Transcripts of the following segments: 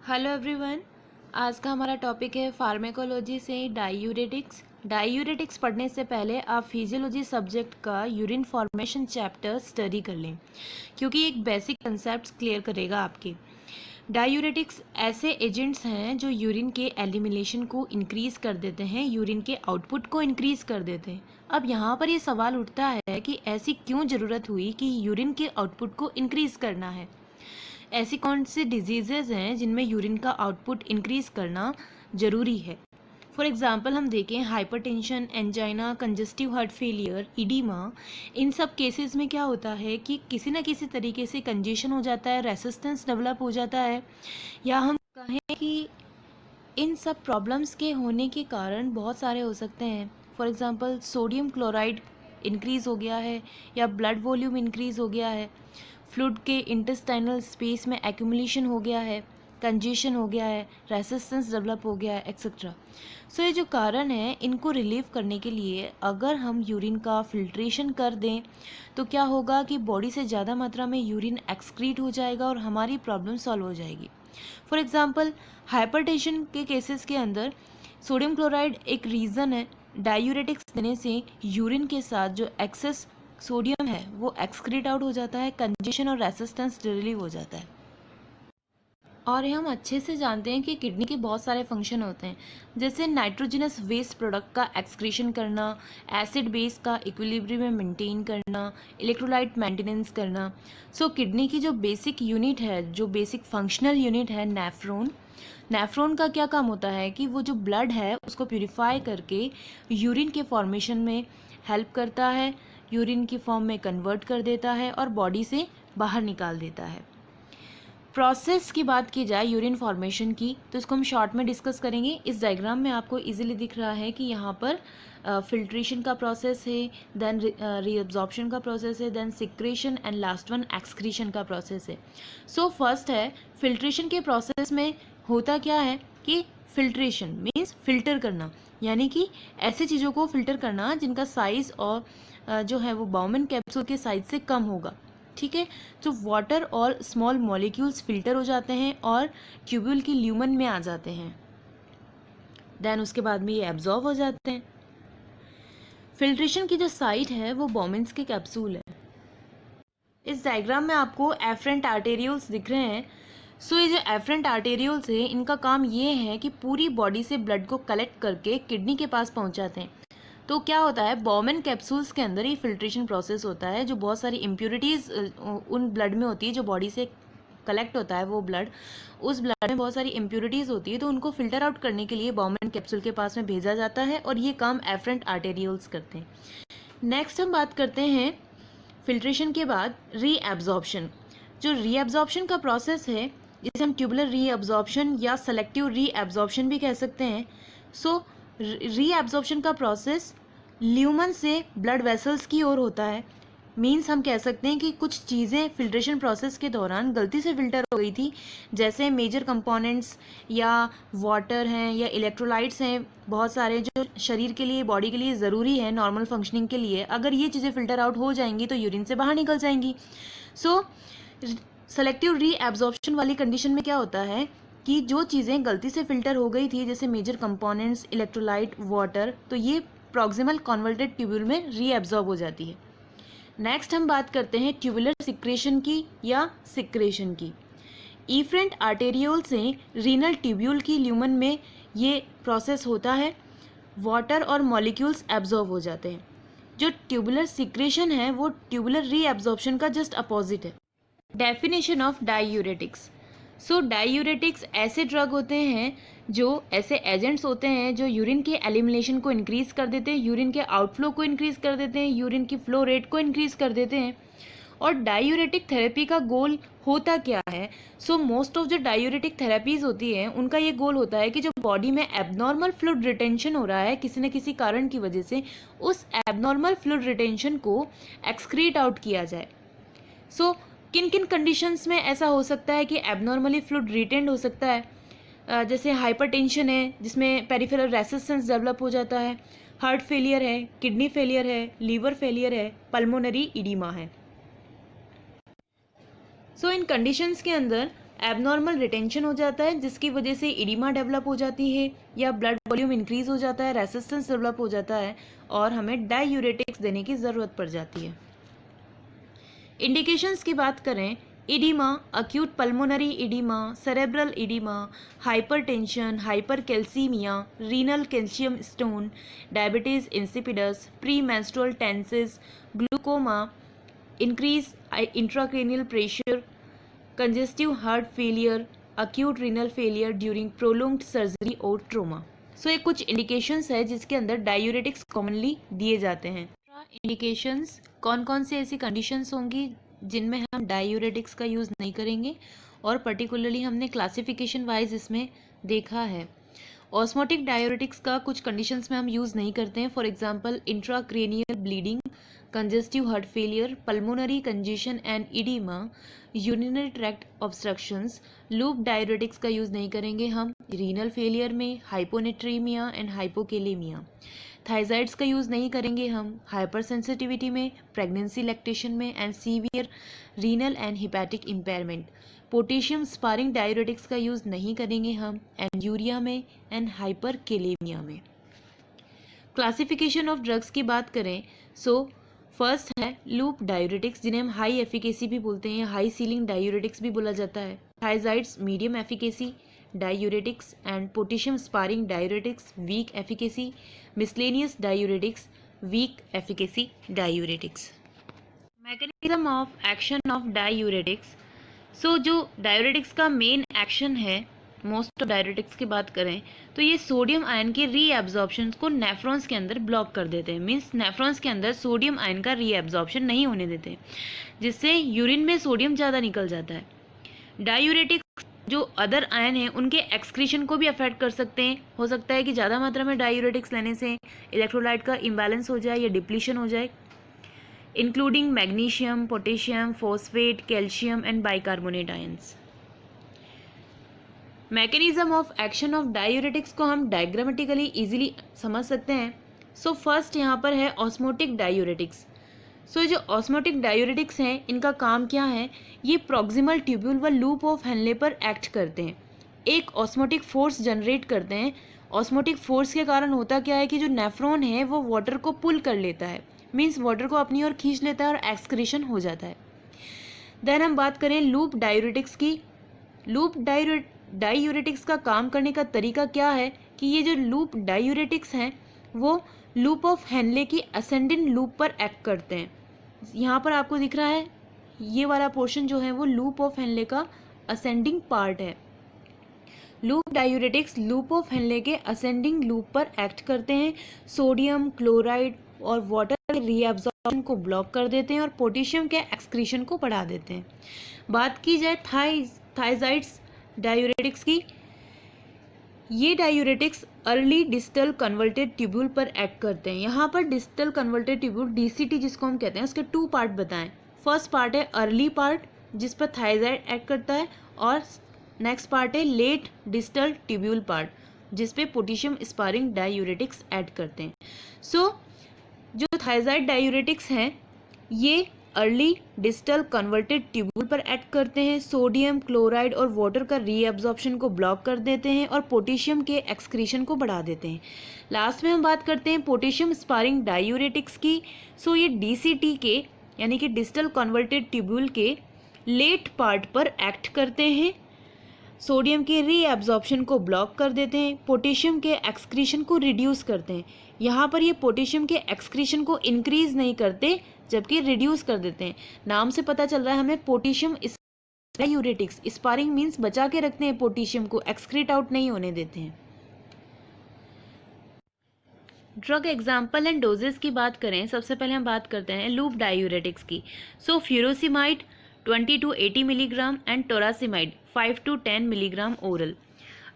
Hello everyone. आज का हमारा टॉपिक है फार्मेकोलॉजी से डाईयूरेटिक्स। डाईयूरेटिक्स पढ़ने से पहले आप फिजियोलॉजी सब्जेक्ट का यूरिन फॉर्मेशन चैप्टर स्टडी कर लें, क्योंकि एक बेसिक कंसेप्ट क्लियर करेगा आपके। डाईयूरेटिक्स ऐसे एजेंट्स हैं जो यूरिन के एलिमिनेशन को इंक्रीज़ कर देते हैं, यूरिन के आउटपुट को इंक्रीज़ कर देते हैं। अब यहाँ पर ये सवाल उठता है कि ऐसी क्यों ज़रूरत हुई कि यूरिन के आउटपुट को इंक्रीज़ करना है। ऐसी कौन सी डिजीज़ेज़ हैं जिनमें यूरिन का आउटपुट इंक्रीज़ करना ज़रूरी है। फॉर एग्ज़ाम्पल हम देखें hypertension, angina, congestive heart failure, oedema. इन सब केसेस में क्या होता है कि किसी न किसी तरीके से कंजेशन हो जाता है, रेसिस्टेंस डेवलप हो जाता है, या हम कहें कि इन सब प्रॉब्लम्स के होने के कारण बहुत सारे हो सकते हैं। For example sodium chloride increase हो गया है, या ब्लड वॉल्यूम इंक्रीज़ हो गया है, फ्लूइड के इंटेस्टाइनल स्पेस में एक्यूमुलेशन हो गया है, कंजेशन हो गया है, रेसिस्टेंस डेवलप हो गया है, एक्सेट्रा। सो ये जो कारण है इनको रिलीव करने के लिए अगर हम यूरिन का फिल्ट्रेशन कर दें तो क्या होगा कि बॉडी से ज़्यादा मात्रा में यूरिन एक्सक्रीट हो जाएगा और हमारी प्रॉब्लम सॉल्व हो जाएगी। फॉर एग्ज़ाम्पल हाइपरटेंशन के केसेस के अंदर सोडियम क्लोराइड एक रीज़न है। डायूरेटिक्स देने से यूरिन के साथ जो एक्सेस सोडियम है वो एक्सक्रीट आउट हो जाता है, कंजेशन और रेसिस्टेंस रिलीव हो जाता है। और हम अच्छे से जानते हैं कि किडनी के बहुत सारे फंक्शन होते हैं, जैसे नाइट्रोजनस वेस्ट प्रोडक्ट का एक्सक्रीशन करना, एसिड बेस का इक्विलिब्रियम में मेंटेन करना, इलेक्ट्रोलाइट मेंटेनेंस करना। सो किडनी की जो बेसिक यूनिट है, जो बेसिक फंक्शनल यूनिट है नेफ्रॉन, नेफ्रॉन का क्या काम होता है कि वो जो ब्लड है उसको प्यूरिफाई करके यूरिन के फॉर्मेशन में हेल्प करता है, यूरिन की फॉर्म में कन्वर्ट कर देता है और बॉडी से बाहर निकाल देता है। प्रोसेस की बात की जाए यूरिन फॉर्मेशन की तो इसको हम शॉर्ट में डिस्कस करेंगे। इस डायग्राम में आपको इजीली दिख रहा है कि यहाँ पर फिल्ट्रेशन का प्रोसेस है, देन रीअब्जॉर्प्शन का प्रोसेस है, then secretion and last one excretion का प्रोसेस है। सो फर्स्ट है फिल्ट्रेशन के प्रोसेस में होता क्या है कि फिल्ट्रेशन मीन्स फिल्टर करना, यानी कि ऐसी चीज़ों को फिल्टर करना जिनका साइज़ और जो है वो बाउमन कैप्सूल के साइज से कम होगा। ठीक है, तो वाटर और स्मॉल मॉलिक्यूल्स फिल्टर हो जाते हैं और ट्यूब्यूल की ल्यूमन में आ जाते हैं, देन उसके बाद में ये एब्जॉर्ब हो जाते हैं। फिल्ट्रेशन की जो साइट है वो बॉमेंस के कैप्सूल है। इस डायग्राम में आपको एफरेंट आर्टेरियोल्स दिख रहे हैं। सो ये जो एफरेंट आर्टेरियोल्स है इनका काम ये है कि पूरी बॉडी से ब्लड को कलेक्ट करके किडनी के पास पहुंचाते हैं। तो क्या होता है, बॉमेन कैप्सूल्स के अंदर ही फिल्ट्रेशन प्रोसेस होता है। जो बहुत सारी इम्प्योरिटीज़ उन ब्लड में होती है, जो बॉडी से कलेक्ट होता है वो ब्लड, उस ब्लड में बहुत सारी इम्प्योरिटीज़ होती है, तो उनको फिल्टर आउट करने के लिए बॉमेन कैप्सूल के पास में भेजा जाता है और ये काम एफरेंट आर्टेरियोल्स करते हैं। नेक्स्ट हम बात करते हैं फिल्ट्रेशन के बाद रीएब्जॉर्प्शन। जो रीएब्जॉर्प्शन का प्रोसेस है जिसे हम ट्यूबुलर रीएब्जॉर्प्शन या सेलेक्टिव रीएब्जॉर्प्शन भी कह सकते हैं। सो रीएब्जॉर्प्शन का प्रोसेस ल्यूमन से ब्लड वेसल्स की ओर होता है। मीन्स हम कह सकते हैं कि कुछ चीज़ें फिल्ट्रेशन प्रोसेस के दौरान गलती से फिल्टर हो गई थी, जैसे मेजर कंपोनेंट्स या वाटर हैं या इलेक्ट्रोलाइट्स हैं, बहुत सारे जो शरीर के लिए, बॉडी के लिए ज़रूरी है नॉर्मल फंक्शनिंग के लिए। अगर ये चीज़ें फिल्टर आउट हो जाएंगी तो यूरिन से बाहर निकल जाएंगी। सो सेलेक्टिव रीएब्जॉर्प्शन वाली कंडीशन में क्या होता है कि जो चीज़ें गलती से फिल्टर हो गई थी, जैसे मेजर कंपोनेंट्स, इलेक्ट्रोलाइट, वाटर, तो ये प्रॉक्सिमल कन्वर्टेड ट्यूब्यूल में रीएब्जॉर्ब हो जाती है। नेक्स्ट हम बात करते हैं ट्यूबुलर सिक्रेशन की या सिक्रेशन की। इफरेंट आर्टेरियोल से रीनल ट्यूब्यूल की ल्यूमन में ये प्रोसेस होता है, वाटर और मॉलिक्यूल्स एब्जॉर्ब हो जाते हैं। जो ट्यूबुलर सिक्रेशन है वो ट्यूबुलर रीएब्जॉर्प्शन का जस्ट अपोजिट है। Definition of diuretics. So diuretics ऐसे ड्रग होते हैं, जो ऐसे एजेंट्स होते हैं जो यूरिन के एलिमिनेशन को इंक्रीज कर देते हैं, यूरिन के आउटफ्लो को इंक्रीज कर देते हैं, यूरिन की फ्लो रेट को इंक्रीज कर देते हैं। और डाईयूरेटिक थेरेपी का गोल होता क्या है? सो मोस्ट ऑफ जो डाईयूरेटिक थेरेपीज होती हैं उनका ये गोल होता है कि जो बॉडी में एबनॉर्मल फ्लूइड रिटेंशन हो रहा है किसी न किसी कारण की वजह से, उस एबनॉर्मल फ्लूइड रिटेंशन को एक्सक्रीट आउट किया जाए। सो किन किन कंडीशंस में ऐसा हो सकता है कि एबनॉर्मली फ्लूइड रिटेंड हो सकता है? जैसे हाइपरटेंशन है जिसमें पेरिफेरल रेसिस्टेंस डेवलप हो जाता है, हार्ट फेलियर है, किडनी फेलियर है, लीवर फेलियर है, पल्मोनरी इडीमा है। सो इन कंडीशंस के अंदर एबनॉर्मल रिटेंशन हो जाता है जिसकी वजह से इडिमा डेवलप हो जाती है या ब्लड वॉल्यूम इंक्रीज हो जाता है, रेसिस्टेंस डेवलप हो जाता है और हमें डायूरेटिक्स देने की ज़रूरत पड़ जाती है। इंडिकेशंस की बात करें, oedema, acute pulmonary oedema, cerebral oedema, hypertension, hypercalcaemia, renal calcium stone, diabetes insipidus, pre menstrual tension, glaucoma, increase intracranial pressure, congestive heart failure, acute renal failure during prolonged surgery और ट्रोमा। सो ये कुछ indications है जिसके अंदर diuretics commonly दिए जाते हैं। Indications कौन कौन से ऐसी कंडीशंस होंगी जिनमें हम डायूरेटिक्स का यूज़ नहीं करेंगे और पर्टिकुलरली हमने क्लासिफिकेशन वाइज इसमें देखा है। ऑस्मोटिक डायूरेटिक्स का कुछ कंडीशंस में हम यूज़ नहीं करते हैं, for example intracranial bleeding, congestive heart failure, pulmonary congestion and oedema, urinary tract obstructions. Loop diuretics का यूज़ नहीं करेंगे हम रीनल फेलियर में, हाइपोनेट्रीमिया एंड हाइपोकेलेमिया। थायजाइड्स का यूज़ नहीं करेंगे हम हाइपर सेंसिटिविटी में, प्रेगनेंसी लैक्टेशन में and severe renal and hepatic impairment. Potassium sparing diuretics का यूज़ नहीं करेंगे हम एंड्यूरिया में एंड हाइपरकेलेमिया में। क्लासिफिकेशन ऑफ ड्रग्स की बात करें, सो फर्स्ट है लूप डायूरेटिक्स जिन्हें हम हाई एफिकेसी भी बोलते हैं, हाई सीलिंग डायूरेटिक्स भी बोला जाता है। Thiazides medium efficacy diuretics and potassium sparing diuretics weak efficacy, miscellaneous diuretics weak efficacy diuretics. Mechanism of action of diuretics, so जो डायूरेटिक्स का मेन एक्शन है, मोस्ट ऑफ डायूरेटिक्स की बात करें तो ये सोडियम आयन के रीएब्जॉर्प्शन को नेफ्रॉन्स के अंदर ब्लॉक कर देते हैं, मीन्स नेफ्रॉन्स के अंदर सोडियम आयन का रीएब्जॉर्प्शन नहीं होने देते, जिससे यूरिन में सोडियम ज़्यादा निकल जाता है। डायूरेटिक्स जो अदर आयन हैं उनके एक्सक्रीशन को भी अफेक्ट कर सकते हैं। हो सकता है कि ज़्यादा मात्रा में डायूरेटिक्स लेने से इलेक्ट्रोलाइट का इम्बैलेंस हो जाए या डिप्लीशन हो जाए, including magnesium, potassium, phosphate, calcium and bicarbonate ions. Mechanism of action of diuretics को हम डायग्रामेटिकली इजीली समझ सकते हैं। सो फर्स्ट यहाँ पर है ऑस्मोटिक डायूरेटिक्स। सो जो ऑस्मोटिक डायूरेटिक्स हैं इनका काम क्या है, ये प्रॉक्सिमल ट्यूब्यूल व लूप ऑफ हेनले पर एक्ट करते हैं, एक ऑस्मोटिक फोर्स जनरेट करते हैं। ऑस्मोटिक फोर्स के कारण होता क्या है कि जो नेफ्रॉन है वो वाटर को पुल कर लेता है, मीन्स वाटर को अपनी ओर खींच लेता है और एक्सक्रीशन हो जाता है। देन हम बात करें लूप डायूरेटिक्स की। लूप डायूरेटिक्स का काम करने का तरीका क्या है कि ये जो लूप डायूरेटिक्स हैं वो लूप ऑफ हेनले की असेंडिंग लूप पर एक्ट करते हैं। यहाँ पर आपको दिख रहा है ये वाला पोर्शन जो है वो लूप ऑफ हेनले का असेंडिंग पार्ट है। Loop diuretics loop of Henle के असेंडिंग लूप पर एक्ट करते हैं, सोडियम क्लोराइड और वाटर के रीअब्जॉर्प्शन को ब्लॉक कर देते हैं और पोटेशियम के एक्सक्रीशन को बढ़ा देते हैं। बात की जाए थायजाइड्स डायूरेटिक्स की, ये diuretics early distal converted tubule पर एक्ट करते हैं। यहाँ पर डिस्टल कन्वर्टेड ट्यूब्यूल डीसीटी जिसको हम कहते हैं उसके टू पार्ट बताएं। फर्स्ट पार्ट है अर्ली पार्ट जिस पर थायजाइड एक्ट करता है और नेक्स्ट पार्ट है लेट डिस्टल ट्यूब्यूल पार्ट जिस पे पोटेशियम स्पारिंग डायूरेटिक्स ऐड करते हैं। सो जो थायजाइड डायूरेटिक्स हैं ये अर्ली डिस्टल कन्वर्टेड ट्यूब्यूल पर एक्ट करते हैं, सोडियम क्लोराइड और वाटर का रीअब्जॉर्प्शन को ब्लॉक कर देते हैं और पोटेशियम के एक्सक्रीशन को बढ़ा देते हैं। लास्ट में हम बात करते हैं पोटेशियम स्पारिंग डायूरेटिक्स की। सो ये डीसीटी के यानी कि डिस्टल कन्वर्टेड ट्यूब्यूल के लेट पार्ट पर एक्ट करते हैं, सोडियम के रीअब्जॉर्प्शन को ब्लॉक कर देते हैं, पोटेशियम के एक्सक्रीशन को रिड्यूस करते हैं। यहाँ पर ये पोटेशियम के एक्सक्रीशन को इंक्रीज नहीं करते जबकि रिड्यूस कर देते हैं। नाम से पता चल रहा है हमें पोटेशियम डायूरेटिक्स, स्पारिंग मीन्स बचा के रखते हैं पोटेशियम को, एक्सक्रीट आउट नहीं होने देते हैं। ड्रग एग्जाम्पल एंड डोजेस की बात करें, सबसे पहले हम बात करते हैं लूप डायूरेटिक्स की। So furosemide 20 to 80 milligram and torsemide 5 to 10 milligram oral.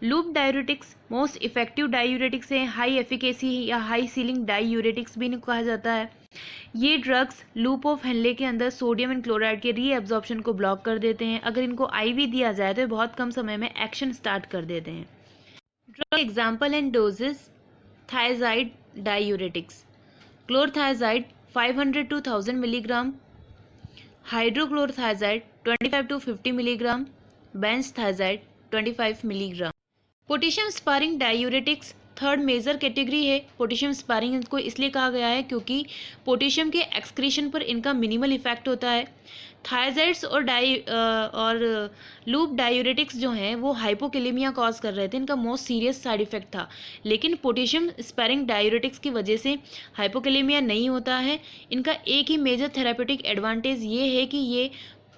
Loop diuretics most effective diuretics है, हाई एफिकेसी या हाई सीलिंग डायूरेटिक्स भी इनको कहा जाता है। ये ड्रग्स लूप ऑफ हेनले के अंदर सोडियम एंड क्लोराइड के रीअब्जॉर्प्शन को ब्लॉक कर देते हैं। अगर इनको आईवी दिया जाए तो बहुत कम समय में एक्शन स्टार्ट कर देते हैं। Drug example and doses, thiazide diuretics, chlorothiazide 500 to 1000 milligram, hydrochlorothiazide 25 to 50 milligram, benzthiazide 25 milligram. Potassium sparing diuretics third major category है। पोटेशियम स्पारिंग इनको इसलिए कहा गया है क्योंकि पोटेशियम के एक्सक्रीशन पर इनका मिनिमल इफेक्ट होता है। थायजाइड्स और लूप डायूरेटिक्स जो हैं वो हाइपोकैलेमिया कॉज कर रहे थे, इनका मोस्ट सीरियस साइड इफेक्ट था। लेकिन पोटेशियम स्पारिंग डायूरेटिक्स की वजह से हाइपोकैलेमिया नहीं होता है। इनका एक ही मेजर थेरापेटिक एडवांटेज ये है कि ये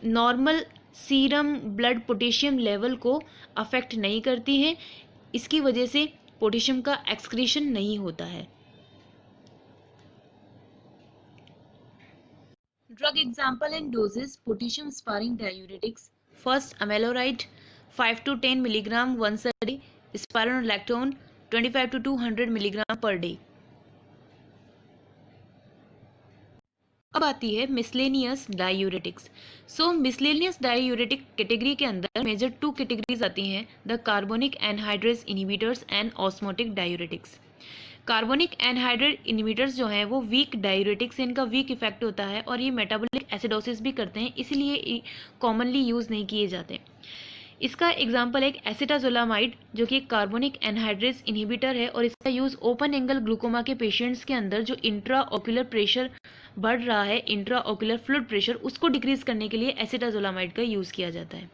normal serum blood potassium level को अफेक्ट नहीं करती हैं। इसकी वजह से पोटेशियम का एक्सक्रीशन नहीं होता है। Drug example and doses potassium sparing diuretics. First amiloride 5 to 10 milligram once a day, spironolactone 25 to 200 milligram per day. अब आती है miscellaneous diuretics. So miscellaneous diuretic category के अंदर मेजर 2 कैटेगरीज आती हैं, the carbonic anhydrase inhibitors and osmotic diuretics. Carbonic anhydrate inhibitors जो हैं वो वीक डायूरेटिक्स हैं, इनका वीक इफेक्ट होता है और ये मेटाबॉलिक एसिडोसिस भी करते हैं, इसलिए कॉमनली यूज़ नहीं किए जाते। इसका एग्जाम्पल एक एसिटाजोलामाइड जो कि एक कार्बोनिक एनहाइड्रेस इनहिबिटर है और इसका यूज़ ओपन एंगल ग्लूकोमा के पेशेंट्स के अंदर जो इंट्रा ऑक्यूलर प्रेशर बढ़ रहा है, इंट्रा ऑक्यूलर फ्लूइड प्रेशर, उसको डिक्रीज करने के लिए एसिटाजोलामाइड का यूज़ किया जाता है।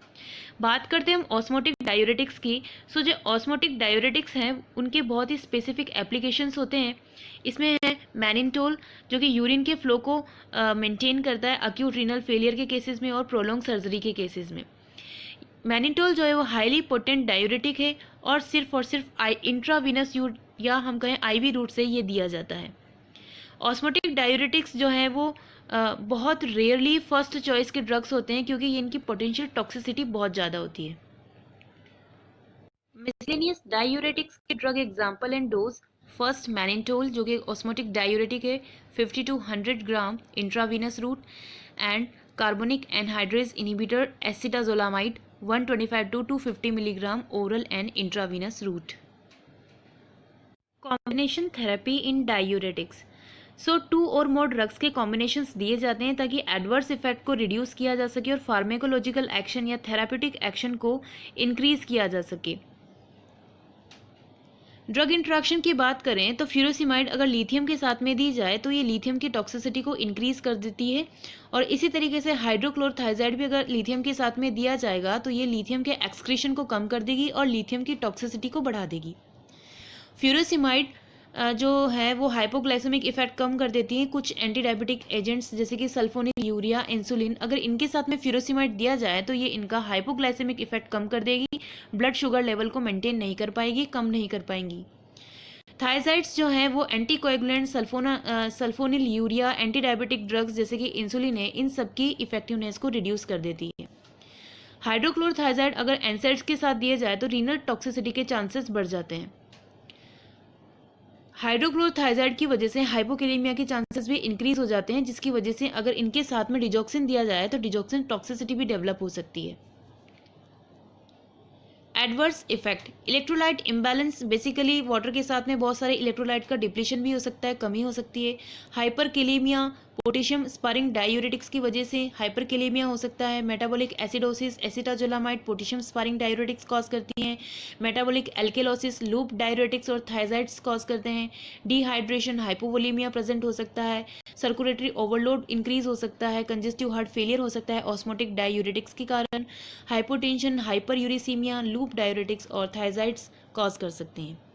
बात करते हैं हम ऑस्मोटिक डायूरेटिक्स की। सो जो ऑस्मोटिक डायूरेटिक्स हैं उनके बहुत ही स्पेसिफिक एप्लीकेशंस होते हैं। इसमें है मैनिनटोल जो कि यूरिन के फ्लो को मेंटेन करता है अक्यूट रीनल फेलियर के केसेस में और प्रोलॉन्ग सर्जरी के केसेस में। मैनिनटोल जो है वो हाईली पोटेंट डायूरेटिक है और सिर्फ इंट्रावीनस या हम कहें आईवी रूट से ये दिया जाता है। ऑस्मोटिक डायूरेटिक्स जो है वो बहुत रेयरली फर्स्ट चॉइस के ड्रग्स होते हैं क्योंकि ये इनकी पोटेंशियल टॉक्सिसिटी बहुत ज़्यादा होती है। मिसलेनियस डायूरेटिक्स के drug example and dose. First mannitol जो कि ऑस्मोटिक डायूरेटिक है 50 to 100 gram intravenous route, and carbonic anhydrase inhibitor acetazolamide 125 to 250 milligram oral and intravenous route. Combination therapy in diuretics. So 2 और मोर drugs के combinations दिए जाते हैं ताकि एडवर्स इफेक्ट को रिड्यूस किया जा सके और फार्मेकोलॉजिकल एक्शन या थेरापेटिक एक्शन को इंक्रीज किया जा सके। ड्रग इंट्रैक्शन की बात करें तो फ्यूरोसिमाइड अगर लिथियम के साथ में दी जाए तो ये लिथियम की टॉक्सिसिटी को इंक्रीज कर देती है, और इसी तरीके से हाइड्रोक्लोरथाइजाइड भी अगर लिथियम के साथ में दिया जाएगा तो ये लिथियम के एक्सक्रीशन को कम कर देगी और लिथियम की टॉक्सिसिटी को बढ़ा देगी। फ्यूरोसिमाइड जो है वो हाइपोग्लाइसेमिक इफेक्ट कम कर देती हैं। कुछ एंटी डायबिटिक एजेंट्स जैसे कि सल्फोनिल यूरिया, इंसुलिन, अगर इनके साथ में फ्यूरोसिमाइड दिया जाए तो ये इनका हाइपोग्लाइसेमिक इफेक्ट कम कर देगी, ब्लड शुगर लेवल को मेंटेन नहीं कर पाएगी, कम नहीं कर पाएंगी। थायजाइड्स जो हैं वो anticoagulant, sulphonyl urea, anti diabetic drugs जैसे कि इंसुलिन है, इन सब की इफेक्टिवनेस को रिड्यूस कर देती है। हाइड्रोक्लोरथाइजाइड अगर एनसैड्स के साथ दिए जाए तो रीनल टॉक्सिसिटी के चांसेस बढ़ जाते हैं। हाइड्रोक्लोरथाइजाइड की वजह से हाइपोकैलेमिया के चांसेस भी इंक्रीज हो जाते हैं, जिसकी वजह से अगर इनके साथ में डिजॉक्सिन दिया जाए तो डिजॉक्सिन टॉक्सिसिटी भी डेवलप हो सकती है। Adverse effect, electrolyte imbalance, basically water के साथ में बहुत सारे इलेक्ट्रोलाइट का डिप्लीशन भी हो सकता है, कमी हो सकती है। हाइपरकैलेमिया, पोटेशियम स्पारिंग डायूरेटिक्स की वजह से हाइपरकैलेमिया हो सकता है। Metabolic acidosis, acetazolamide potassium sparing diuretics cause करती हैं। मेटाबॉलिक एल्केलोसिस, लूप डायूरेटिक्स और थायजाइड्स कॉज करते हैं। डिहाइड्रेशन, हाइपोवोलेमिया प्रेजेंट हो सकता है। सर्कुलेटरी ओवरलोड इंक्रीज हो सकता है। कंजेस्टिव हार्ट फेलियर हो सकता है ऑस्मोटिक डायूरेटिक्स के कारण। हाइपोटेंशन, हाइपरयूरिसीमिया, लूप डायूरेटिक्स और थायजाइड्स कॉज कर सकते हैं।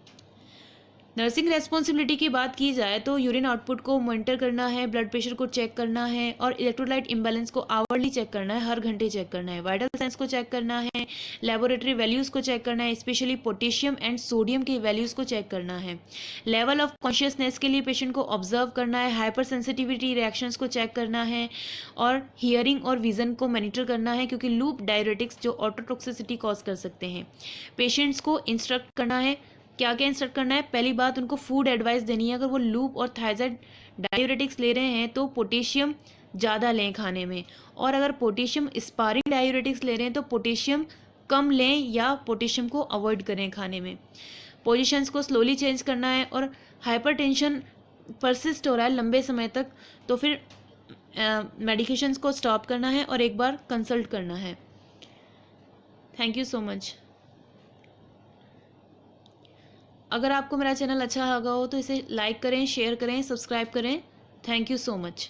नर्सिंग रेस्पॉन्सिबिलिटी की बात की जाए तो यूरिन आउटपुट को मॉनिटर करना है, ब्लड प्रेशर को चेक करना है और इलेक्ट्रोलाइट इम्बैलेंस को आवरली चेक करना है, हर घंटे चेक करना है। वाइटल साइंस को चेक करना है, लेबोरेटरी वैल्यूज़ को चेक करना है, स्पेशली पोटेशियम एंड सोडियम की वैल्यूज़ को चेक करना है। लेवल ऑफ कॉन्शियसनेस के लिए पेशेंट को ऑब्जर्व करना है, हाइपर सेंसिटिविटी रिएक्शंस को चेक करना है और हियरिंग और विजन को मॉनिटर करना है, क्योंकि लूप डायूरेटिक्स जो ऑटोटॉक्सिसिटी कॉज कर सकते हैं। पेशेंट्स को इंस्ट्रक्ट करना है, क्या क्या इंस्ट्रक्ट करना है। पहली बात, उनको फूड एडवाइस देनी है। अगर वो लूप और थायजाइड डायूरेटिक्स ले रहे हैं तो पोटेशियम ज़्यादा लें खाने में, और अगर पोटेशियम स्पारिंग डायूरेटिक्स ले रहे हैं तो पोटेशियम कम लें या पोटेशियम को अवॉइड करें खाने में। पोजीशंस को स्लोली चेंज करना है, और हाइपरटेंशन परसिस्ट हो रहा है लंबे समय तक तो फिर मेडिकेशंस को स्टॉप करना है और एक बार कंसल्ट करना है। Thank you so much. अगर आपको मेरा चैनल अच्छा लगा हो तो इसे लाइक करें, शेयर करें, सब्सक्राइब करें। Thank you so much.